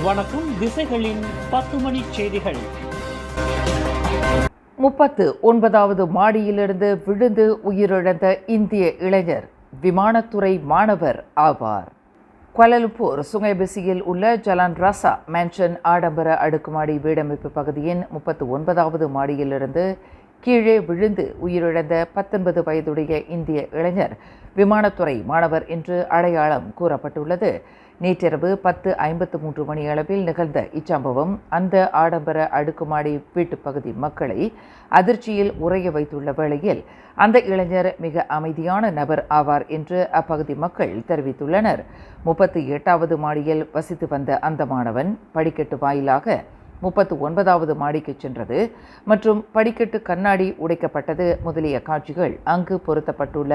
வணக்கம். திசைகளின் 10 மணி செய்திகள். 39வது மாடியிலிருந்து விழுந்து உயிரிழந்த இந்திய இளைஞர் விமானத்துறை மாணவர் ஆவார். குவாலலும்பூர் சுங்கைபிசியில் உள்ள ஜலான் ராசா மேன்ஷன் ஆடம்பர அடுக்குமாடி வீடமைப்பு பகுதியின் 39வது மாடியிலிருந்து கீழே விழுந்து உயிரிழந்த 19 வயதுடைய இந்திய இளைஞர் விமானத்துறை மாணவர் என்று அடையாளம் கூறப்பட்டுள்ளது. நேற்றிரவு 10:53 மணியளவில் நிகழ்ந்த இச்சம்பவம் அந்த ஆடம்பர அடுக்குமாடி வீட்டுப்பகுதி மக்களை அதிர்ச்சியில் உறைய வைத்துள்ள வேளையில் அந்த இளைஞர் மிக அமைதியான நபர் ஆவார் என்று அப்பகுதி மக்கள் தெரிவித்துள்ளனர். 38வது மாடியில் வசித்து வந்த அந்த மாணவன் படிக்கட்டு வாயிலாக 39வது மாடிக்கு சென்றது மற்றும் படிக்கட்டு கண்ணாடி உடைக்கப்பட்டது முதலிய காட்சிகள் அங்கு பொருத்தப்பட்டுள்ள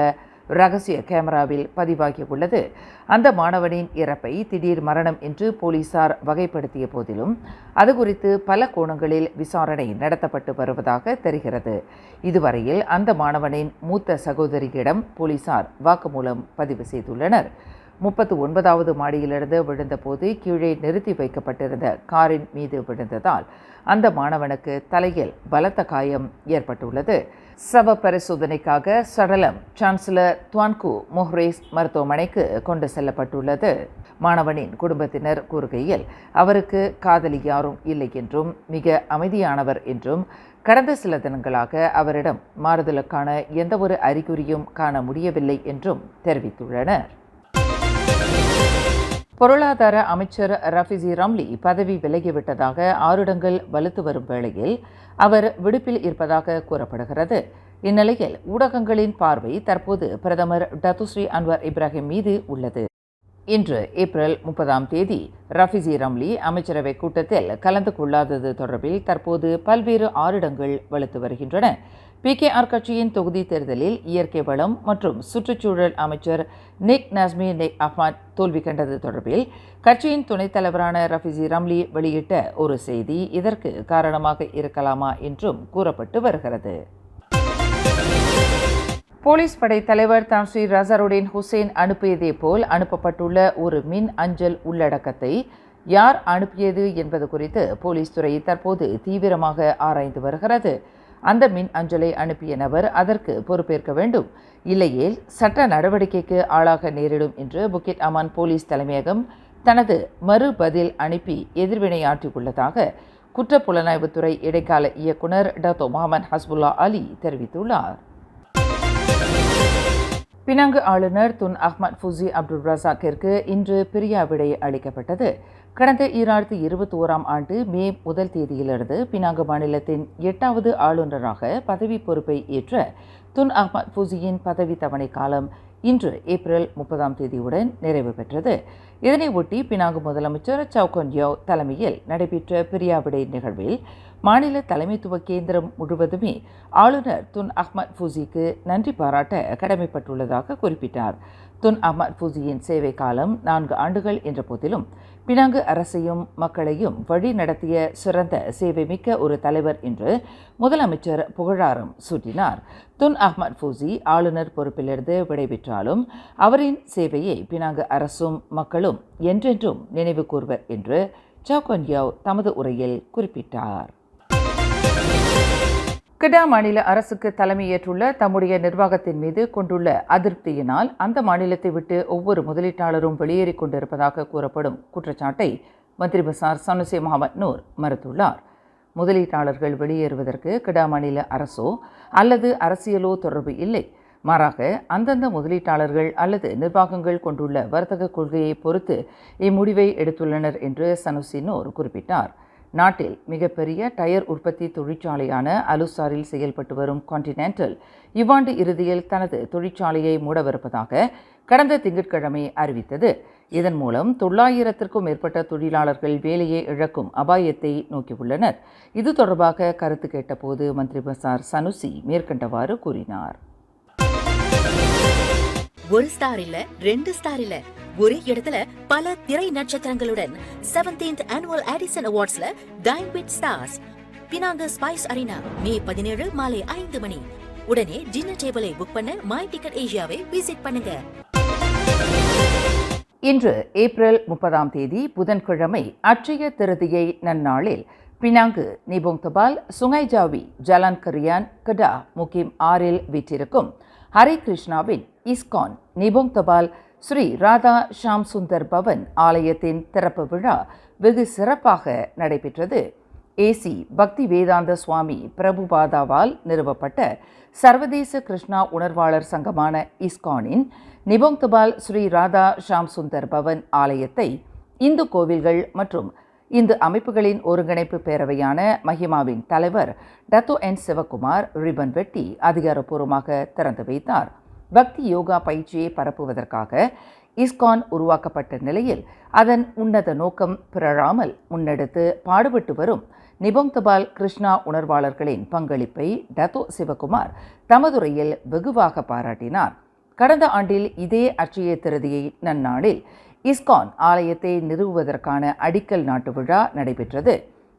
ரகசிய கேமராவில் பதிவாகியுள்ளது. அந்த மாணவனின் இறப்பை திடீர் மரணம் என்று போலீசார் வகைப்படுத்திய போதிலும் அது குறித்து பல கோணங்களில் விசாரணை நடத்தப்பட்டு வருவதாக தெரிகிறது. இதுவரையில் அந்த மாணவனின் மூத்த சகோதரியிடம் போலீசார் வாக்குமூலம் பதிவு செய்துள்ளனர். 39வது மாடியிலிருந்து விழுந்தபோது கீழே நிறுத்தி வைக்கப்பட்டிருந்த காரின் மீது விழுந்ததால் அந்த மாணவனுக்கு தலையில் பலத்த காயம் ஏற்பட்டுள்ளது. சவ பரிசோதனைக்காக சடலம் சான்சலர் துவான்கு மொஹ்ரேஸ் மருத்துவமனைக்கு கொண்டு செல்லப்பட்டுள்ளது. மாணவனின் குடும்பத்தினர் கூறுகையில் அவருக்கு காதலி யாரும் இல்லை என்றும் மிக அமைதியானவர் என்றும் கடந்த சில தினங்களாக அவரிடம் மாறுதலுக்கான எந்தவொரு அறிகுறியும் காண முடியவில்லை என்றும் தெரிவித்துள்ளனர். பொருளாதார அமைச்சர் ரஃபிசி ரம்லி பதவி விலகிவிட்டதாக ஆருடங்கள் வலுத்து வரும் வேளையில் அவர் விடுப்பில் இருப்பதாக கூறப்படுகிறது. இந்நிலையில் ஊடகங்களின் பார்வை தற்போது பிரதமர் டத்துஸ்ரீ அன்வர் இப்ராஹிம் மீது உள்ளது. இன்று ஏப்ரல் 30ஆம் தேதி ரஃபிசி ரம்லி அமைச்சரவை கூட்டத்தில் கலந்து கொள்ளாதது தொடர்பில் தற்போது பல்வேறு ஆருடங்கள் வலுத்து வருகின்றன. PKR கட்சியின் தொகுதி தேர்தலில் இயற்கை வளம் மற்றும் சுற்றுச்சூழல் அமைச்சர் நிக் நஸ்மி நெக் அஹ்மத் தோல்வி கண்டது தொடர்பில் கட்சியின் துணைத் தலைவரான ரஃபிசி ரம்லி வெளியிட்ட ஒரு செய்தி இதற்கு காரணமாக இருக்கலாமா என்றும் கூறப்பட்டு வருகிறது. போலீஸ் படை தலைவர் தான்ஸ்ரீ ரசருடின் ஹுசேன் அனுப்பியதே போல் அனுப்பப்பட்டுள்ள ஒரு மின் அஞ்சல் உள்ளடக்கத்தை யார் அனுப்பியது என்பது குறித்து போலீஸ் துறை தற்போது தீவிரமாக ஆராய்ந்து வருகிறது. அந்த மின் அஞ்சலை அனுப்பிய நபர் அதற்கு பொறுப்பேற்க வேண்டும், இல்லையேல் சட்ட நடவடிக்கைக்கு ஆளாக நேரிடும் என்று புக்கிட் அமான் போலீஸ் தலைமையகம் தனது மறுபதில் அனுப்பி எதிர்வினையாற்றியுள்ளதாக குற்றப்புலனாய்வுத்துறை இடைக்கால இயக்குனர் டத்தோ முகமது ஹஸ்புல்லா அலி தெரிவித்துள்ளார். பினாங்கு ஆளுநர் துன் அஹ்மத் ஃபுசி அப்துல் ரசாக்கிற்கு இன்று பிரியாவிடை அளிக்கப்பட்டது. கடந்த 2021ஆம் ஆண்டு மே 1 தேதியிலிருந்து பினாங்கு மாநிலத்தின் 8வது ஆளுநராக பதவி பொறுப்பை ஏற்ற துன் அஹ்மத் ஃபுசியின் பதவி தவணை காலம் இன்று ஏப்ரல் 30ஆம் தேதியுடன் நிறைவு பெற்றது. இதனை ஒட்டி பினாங்கு முதலமைச்சர் சவுகன் யோ தலைமையில் நடைபெற்ற பிரியாவிடை நிகழ்வில் மாநில தலைமைத்துவ கேந்திரம் முழுவதுமே ஆளுநர் துன் அஹ்மத் ஃபுசிக்கு நன்றி பாராட்ட கடமைப்பட்டுள்ளதாக குறிப்பிட்டார். துன் அஹ்மத் ஃபுசியின் சேவை காலம் 4 ஆண்டுகள் என்ற போதிலும் பினாங்கு அரசையும் மக்களையும் வழி நடத்திய சிறந்த சேவை மிக்க ஒரு தலைவர் என்று முதலமைச்சர் புகழாரம் சூட்டினார். துன் அஹ்மத் ஃபுசி ஆளுநர் பொறுப்பிலிருந்து விடைபெற்றாலும் அவரின் சேவையை பினாங்கு அரசும் மக்களும் என்றென்றும் நினைவு கூர்வர் என்று சவுகன் யோ தமது உரையில் குறிப்பிட்டார். கிடா மாநில அரசுக்கு தலைமையேற்றுள்ள தம்முடைய நிர்வாகத்தின் மீது கொண்டுள்ள அதிருப்தியினால் அந்த மாநிலத்தை விட்டு ஒவ்வொரு முதலீட்டாளரும் வெளியேறிக் கொண்டிருப்பதாக கூறப்படும் குற்றச்சாட்டை மந்திரி பசார் சனுசி முகமது நூர் மறுத்துள்ளார். முதலீட்டாளர்கள் வெளியேறுவதற்கு கிடா மாநில அரசோ அல்லது அரசியலோ தொடர்பு இல்லை. மாறாக அந்தந்த முதலீட்டாளர்கள் அல்லது நிர்வாகங்கள் கொண்டுள்ள வர்த்தக கொள்கையை பொறுத்து இம்முடிவை எடுத்துள்ளனர் என்று சனுசி நூர் குறிப்பிட்டார். நாட்டில் மிகப்பெரிய டயர் உற்பத்தி தொழிற்சாலையான அலுசாரில் செயல்பட்டு வரும் கான்டினென்டல் இவ்வாண்டு இறுதியில் தனது தொழிற்சாலையை மூடவிருப்பதாக கடந்த திங்கட்கிழமை அறிவித்தது. இதன் மூலம் 900க்கும் மேற்பட்ட தொழிலாளர்கள் வேலையை இழக்கும் அபாயத்தை நோக்கியுள்ளனர். இது தொடர்பாக கருத்து கேட்டபோது மந்திரி பசார் சனுசி மேற்கண்டவாறு கூறினார். ஒரு ஸ்டார் இல்ல, 2 ஸ்டார் இல்ல, ஒரே இடத்துல பல திரை நட்சத்திரங்களுடன் 17th Annual Edison Awardsல dine with stars. Penang Spice Arena May 17 மாலை 5 மணி. உடனே டின்னர் டேபிளை புக் பண்ண மை டிக்கெட் ஏசியாவை விசிட் பண்ணுங்க. இன்று ஏப்ரல் 30 புதன்கிழமை அட்சய திருதியை நன்னாளில் பினாங்கு நிபோங் தபால் சுங்கை ஜாவி ஜலான் கரியான் கடா முகிம் 6 வீற்றிருக்கும் ஹரே கிருஷ்ணாவின் இஸ்கான் நிபோங் தபால் ஸ்ரீ ராதா ஷாம் சுந்தர் பவன் ஆலயத்தின் திறப்பு விழா வெகு சிறப்பாக நடைபெற்றது. ஏசி பக்தி வேதாந்த சுவாமி பிரபுபாதாவால் நிறுவப்பட்ட சர்வதேச கிருஷ்ணா உணர்வாளர் சங்கமான இஸ்கானின் நிபோங் தபால் ஸ்ரீ ராதா ஷாம் சுந்தர் பவன் ஆலயத்தை இந்து கோவில்கள் மற்றும் இந்து அமைப்புகளின் ஒருங்கிணைப்பு பேரவையான மஹிமாவின் தலைவர் டத்தோ என் சிவகுமார் ரிபன் வெட்டி அதிகாரப்பூர்வமாக திறந்து வைத்தார். பக்தி யோகா பயிற்சியை பரப்புவதற்காக இஸ்கான் உருவாக்கப்பட்ட நிலையில் அதன் உன்னத நோக்கம் பிறழாமல் முன்னெடுத்து பாடுபட்டு வரும் நிபோங் தபால் கிருஷ்ணா உணர்வாளர்களின் பங்களிப்பை டத்தோ சிவகுமார் தமதுரையில் வெகுவாக பாராட்டினார். கடந்த ஆண்டில் இதே அட்சய திருதியை நன்னாளில் இஸ்கான் ஆலயத்தை நிறுவுவதற்கான அடிக்கல் நாட்டு விழா நடைபெற்றது.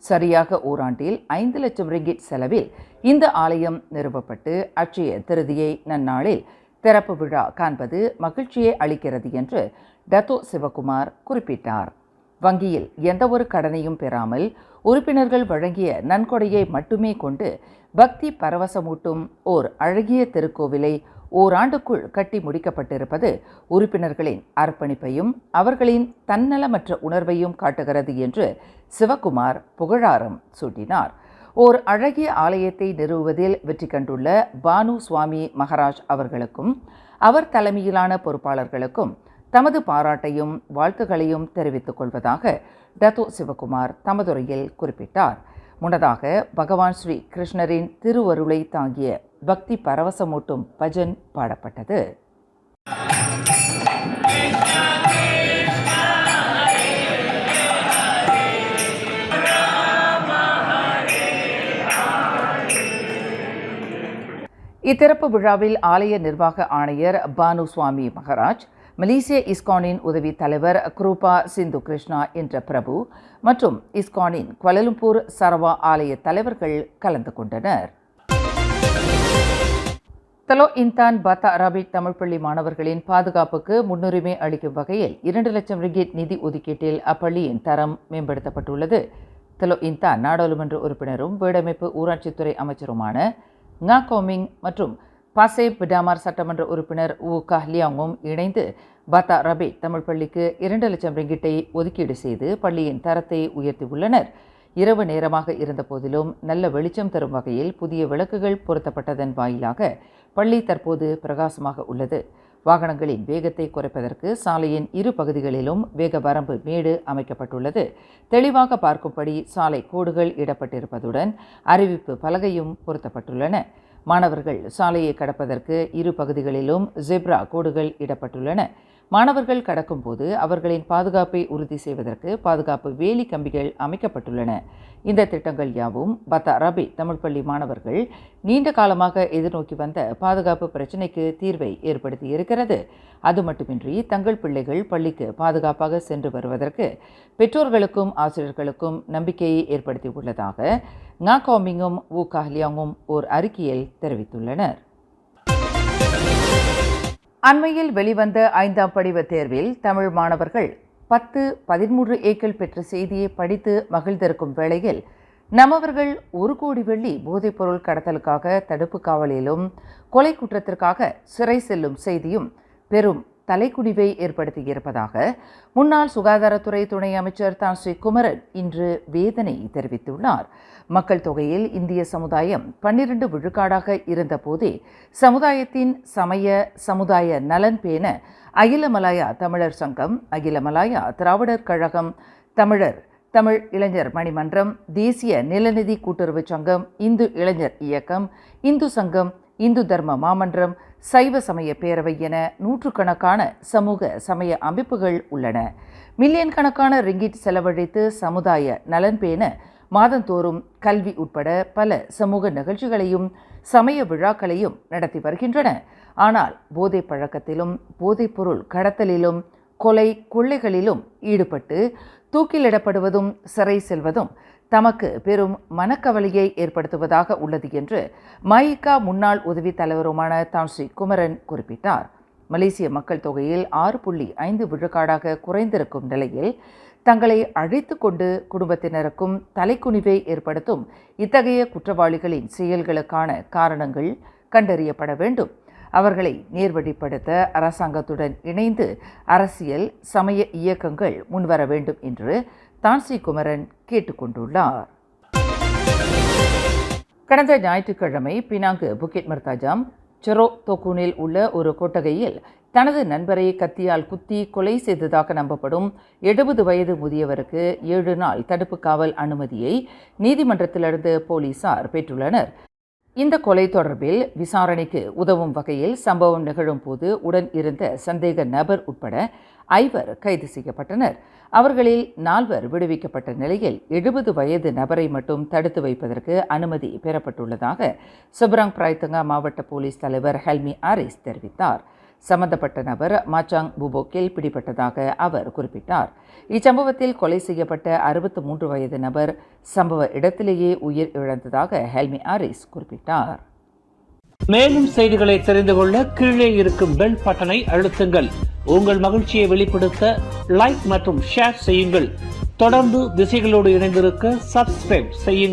சரியாக ஓராண்டில் 5 லட்சம் ரிங்கிட் செலவில் இந்த ஆலயம் நிறுவப்பட்டு அட்சய திருதியை நன்னாளில் திறப்பு விழா காண்பது மகிழ்ச்சியை அளிக்கிறது என்று டத்தோ சிவகுமார் குறிப்பிட்டார். வங்கியில் எந்தவொரு கடனையும் பெறாமல் உறுப்பினர்கள் வழங்கிய நன்கொடையை மட்டுமே கொண்டு பக்தி பரவசமூட்டும் ஓர் அழகிய திருக்கோவிலை ஓராண்டுக்குள் கட்டி முடிக்கப்பட்டிருப்பது உறுப்பினர்களின் அர்ப்பணிப்பையும் அவர்களின் தன்னலமற்ற உணர்வையும் காட்டுகிறது என்று சிவகுமார் புகழாரம் சூட்டினார். ஓர் அழகிய ஆலயத்தை நிறுவுவதில் வெற்றி கண்டுள்ள பானு சுவாமி மகாராஜ் அவர்களுக்கும் அவர் தலைமையிலான பொறுப்பாளர்களுக்கும் தமது பாராட்டையும் வாழ்த்துக்களையும் தெரிவித்துக் கொள்வதாக டத்தோ சிவகுமார் தமதுரையில் குறிப்பிட்டார். முன்னதாக பகவான் ஸ்ரீ கிருஷ்ணரின் திருவருளை தாங்கிய பக்தி பரவசமூட்டும் பஜன் பாடப்பட்டது. இத்திறப்பு விழாவில் ஆலய நிர்வாக ஆணையர் பானு சுவாமி மகாராஜ், மலேசிய இஸ்கானின் உதவி தலைவர் குரூபா சிந்து கிருஷ்ணா என்ற பிரபு மற்றும் இஸ்கானின் குவாலலும்பூர் சரவா ஆலய தலைவர்கள் கலந்து கொண்டனர். தலோ இன்தான் பத்தா அரபிக் தமிழ் பள்ளி மாணவர்களின் பாதுகாப்புக்கு முன்னுரிமை அளிக்கும் வகையில் 2 லட்சம் ரிங்கிட் நிதி ஒதுக்கீட்டில் அப்பள்ளியின் தரம் மேம்படுத்தப்பட்டுள்ளது. தலோ இன்தான் நாடாளுமன்ற உறுப்பினரும் வீடமைப்பு ஊராட்சித்துறை அமைச்சருமான ngா கோமிங் மற்றும் பாசே பிடாமார் சட்டமன்ற உறுப்பினர் உ கஹ்லியாங்கும் இணைந்து பத்தா ரபிக் தமிழ் பள்ளிக்கு 2 லட்சம் ரிங்கிட்டை ஒதுக்கீடு செய்து பள்ளியின் தரத்தை உயர்த்தியுள்ளனர். இரவு நேரமாக இருந்த போதிலும் நல்ல வெளிச்சம் தரும் வகையில் புதிய விளக்குகள் பொருத்தப்பட்டதன் வாயிலாக பள்ளி தற்போது பிரகாசமாக உள்ளது. வாகனங்களின் வேகத்தை குறைப்பதற்கு சாலையின் இரு பகுதிகளிலும் வேக வரம்பு மேடு அமைக்கப்பட்டுள்ளது. தெளிவாக பார்க்கும்படி சாலை கோடுகள் இடப்பட்டிருப்பதுடன் அறிவிப்பு பலகையும் பொருத்தப்பட்டுள்ளன. மாணவர்கள் சாலையை கடப்பதற்கு இரு பகுதிகளிலும் ஜெப்ரா கோடுகள் இடப்பட்டுள்ளன. மாணவர்கள் கடக்கும்போது அவர்களின் பாதுகாப்பை உறுதி செய்வதற்கு பாதுகாப்பு வேலி கம்பிகள் அமைக்கப்பட்டுள்ளன. இந்த திட்டங்கள் யாவும் பத்தா ரபிக் தமிழ் பள்ளி மாணவர்கள் நீண்ட காலமாக எதிர்நோக்கி வந்த பாதுகாப்பு பிரச்சினைக்கு தீர்வை ஏற்படுத்தி இருக்கிறது. அது மட்டுமின்றி தங்கள் பிள்ளைகள் பள்ளிக்கு பாதுகாப்பாக சென்று வருவதற்கு பெற்றோர்களுக்கும் ஆசிரியர்களுக்கும் நம்பிக்கையை ஏற்படுத்தியுள்ளதாக ngா கோமிங்கும் வு கஹ்லியாங்கும் ஓர் அறிக்கையில் தெரிவித்துள்ளனர். அண்மையில் வெளிவந்த 5ஆம் படிவ தேர்வில் தமிழ் மாணவர்கள் 10-13 ஏக்கள் பெற்ற செய்தியை படித்து மகிழ்ந்திருக்கும் வேளையில் நம்மவர்கள் 1 கோடி வெள்ளி போதைப்பொருள் கடத்தலுக்காக தடுப்பு காவலிலும் கொலை குற்றத்திற்காக சிறை செல்லும் செய்தியும் பெரும் தலைக்குடிவை ஏற்படுத்தியிருப்பதாக முன்னாள் சுகாதாரத்துறை துணை அமைச்சர் தான் ஸ்ரீ குமரன் இன்று வேதனை தெரிவித்துள்ளார். மக்கள் தொகையில் இந்திய சமுதாயம் 12 விழுக்காடாக இருந்தபோதே சமுதாயத்தின் சமுதாய நலன் பேண அகில மலாயா தமிழர் சங்கம், அகில மலாயா திராவிடர் கழகம், தமிழ் இளைஞர் மணிமன்றம், தேசிய நிலநிதி கூட்டுறவு சங்கம், இந்து இளைஞர் இயக்கம், இந்து சங்கம், இந்து தர்ம மாமன்றம், சைவ சமய பேரவை என நூற்றுக்கணக்கான சமூக சமய அமைப்புகள் உள்ளன. மில்லியன் கணக்கான ரிங்கிட் செலவழித்து சமுதாய நலன் பேண மாதந்தோறும் கல்வி உட்பட பல சமூக நிகழ்ச்சிகளையும் சமய விழாக்களையும் நடத்தி வருகின்றன. ஆனால் போதை பழக்கத்திலும் போதைப்பொருள் கடத்தலிலும் கொலை கொள்ளைகளிலும் ஈடுபட்டு தூக்கிலிடப்படுவதும் சிறை செல்வதும் தமக்கு பெரும் மனக்கவலையை ஏற்படுத்துவதாக உள்ளது என்று மயிகா முன்னாள் உதவி தலைவருமான தான் ஸ்ரீ குமரன் குறிப்பிட்டார். மலேசிய மக்கள் தொகையில் 6.5 விழுக்காடாக குறைந்திருக்கும் நிலையில் தங்களை அழைத்து கொண்டு குடும்பத்தினருக்கும் தலைக்குனிவை ஏற்படுத்தும் இத்தகைய குற்றவாளிகளின் செயல்களுக்கான காரணங்கள் கண்டறியப்பட வேண்டும். அவர்களை நேர்வழிப்படுத்த அரசாங்கத்துடன் இணைந்து அரசியல் சமய இயக்கங்கள் முன்வர வேண்டும் என்று தான்சி குமரன் கேட்டுக்கொண்டுள்ளார். கடந்த ஞாயிற்றுக்கிழமை பினாங்கு புக்கிட் மர்தாஜாம் செரோ தோக்கூனில் உள்ள ஒரு கொட்டகையில் தனது நண்பரை கத்தியால் குத்தி கொலை செய்ததாக நம்பப்படும் 70 வயது முதியவருக்கு 7 நாள் தடுப்பு காவல் அனுமதியை நீதிமன்றத்திலிருந்து போலீசார் பெற்றுள்ளனர். இந்த கொலை தொடர்பில் விசாரணைக்கு உதவும் வகையில் சம்பவம் நிகழும் போது உடன் இருந்த சந்தேக நபர் உட்பட 5 கைது செய்யப்பட்டனர். அவர்களில் 4 விடுவிக்கப்பட்ட நிலையில் 70 வயது நபரை மட்டும் தடுத்து வைப்பதற்கு அனுமதி பெறப்பட்டுள்ளதாக செபராங் பிராய்த்தங்கா மாவட்ட போலீஸ் தலைவர் ஹெல்மி ஆரிஸ் தெரிவித்தார். சம்பந்தப்பட்ட நபர் மாச்சாங் புபோக்கில் பிடிபட்டதாக அவர் குறிப்பிட்டார். இச்சம்பவத்தில் கொலை செய்யப்பட்ட 63 வயது நபர் சம்பவ இடத்திலேயே உயிர் இழந்ததாக ஹெல்மி ஆரிஸ் குறிப்பிட்டார். மேலும் செய்திகளை தெரிந்து கொள்ள கீழே இருக்கும் பெல் பட்டனை அழுத்துங்கள். உங்கள் மகிழ்ச்சியை வெளிப்படுத்த லைக் மற்றும் ஷேர் செய்யுங்கள். தொடர்ந்து திசைகளோடு இணைந்திருக்க சப்ஸ்கிரைப் செய்யுங்கள்.